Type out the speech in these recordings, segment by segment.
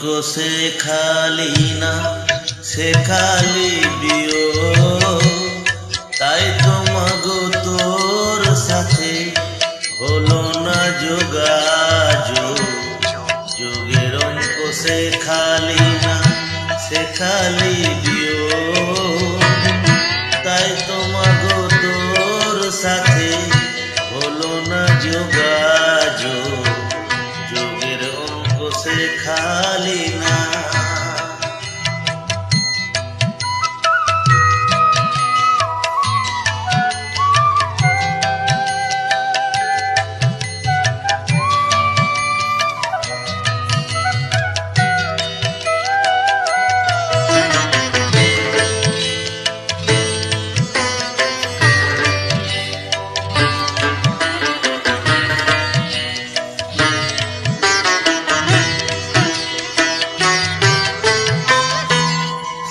অঙ্ক শেখালি না, শেখালি বিয়, তাই তো মাগো তোর সাথে হলো না যোগাযোগ। যোগের অঙ্ক শেখালি না, শেখালি বিয়, তাই তো মাগো তোর সাথে হলো না যোগাযোগ। যোগের অঙ্ক শেখালি না।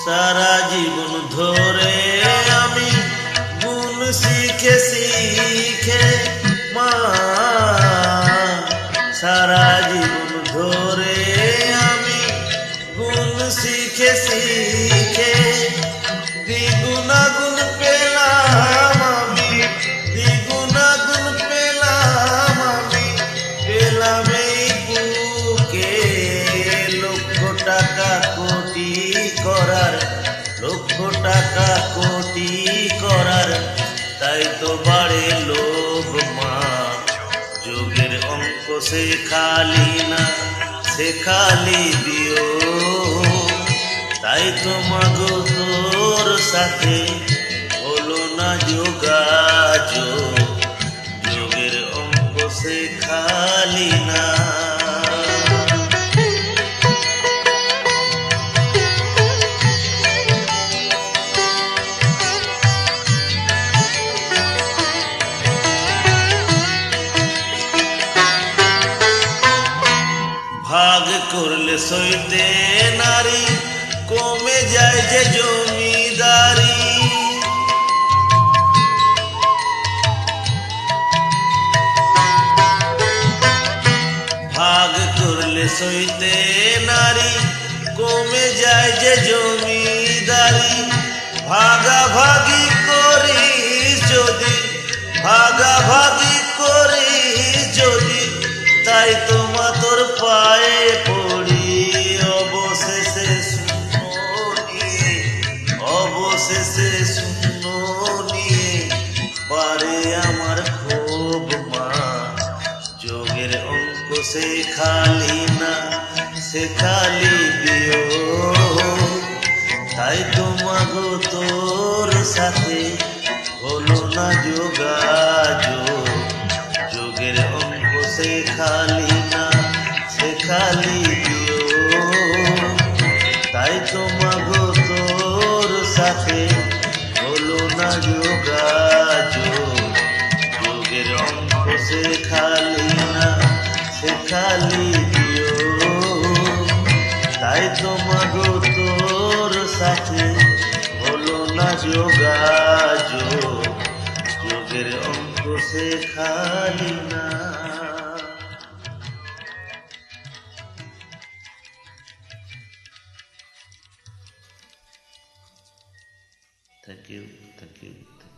সারা জীবন ধরে আমি গুণ শিখে শিখে মা, সারা জীবন ধরে আমি গুণ শিখে শিখে দ্বিগুণাগুণ পেলাম আমি, দ্বিগুণাগুণ পেলাম আমি, পেলাম এই বুকে লক্ষ টাকা কোটি করার, লক্ষ টাকা কোটি করার, তাই তো বাড়ে লোভ মা। যোগের অঙ্ক শেখালি না, শেখালি দিও, তাই তো মাগো তোর সাথে হলো না যোগাযোগ। যোগের অঙ্ক শেখালি না। ভাগ করলে সইতে নারী, কমে যায় যে জমিদারি। ভাগ করলে সইতে নারী, কমে যায় যে জমিদারি। ভাগাভাগি করি যদি, ভাগাভাগি করি যদি, তাই তো মা তোর পায়ে পড়ি। অবশেষে শূন্য নিয়ে, অবশেষে শূন্য নিয়ে পারে আমার ক্ষোভ মা। যোগের অঙ্ক শেখালি না, শেখালি দিও, তাই তো মাগো তোর সাথে হলো না যোগাযোগ। যোগের অঙ্ক শেখালি না, শেখালি দিও, তাই তো মাগো তোর সাথে হলো না যোগাযোগ। যোগের অঙ্ক শেখালি না, শেখালি দিও, তাই তো মাগো তোর সাথে হলো না যোগাযোগ। যোগের অঙ্ক শেখালি না। Thank you, thank you.